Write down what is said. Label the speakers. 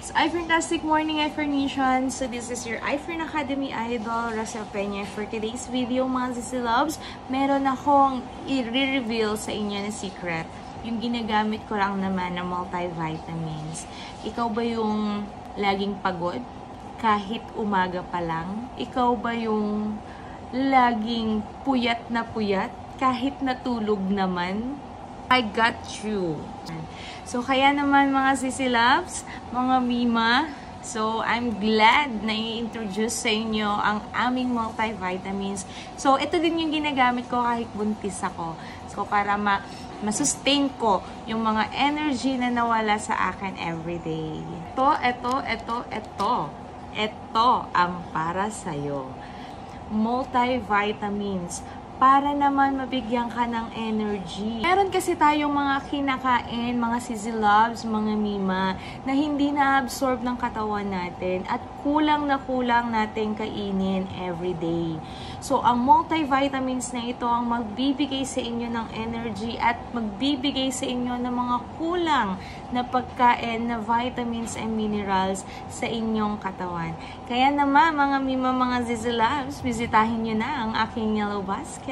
Speaker 1: It's iFantastic Morning Affirmation. So this is your iFern Academy Idol, Rosel Peña. For today's video, mga Sissy Loves, meron akong i-reveal sa inyo na secret. Yung ginagamit ko lang naman na multivitamins. Ikaw ba yung laging pagod? Kahit umaga pa lang? Ikaw ba yung laging puyat na puyat? Kahit natulog naman? I got you. So, kaya naman mga Sissy Loves, mga Mima, so I'm glad na i-introduce sa inyo ang aming multivitamins. So, ito din yung ginagamit ko kahit buntis ako. So, para ma-sustain ko yung mga energy na nawala sa akin everyday. Ito ang para sa'yo. Multivitamins. Para naman mabigyan ka ng energy. Meron kasi tayong mga kinakain, mga Sissy Loves, mga Mima, na hindi na-absorb ng katawan natin at kulang na kulang natin kainin everyday. So, ang multivitamins na ito ang magbibigay sa inyo ng energy at magbibigay sa inyo ng mga kulang na pagkain na vitamins and minerals sa inyong katawan. Kaya naman, mga Mima, mga Sissy Loves, bisitahin nyo na ang aking Yellow Basket.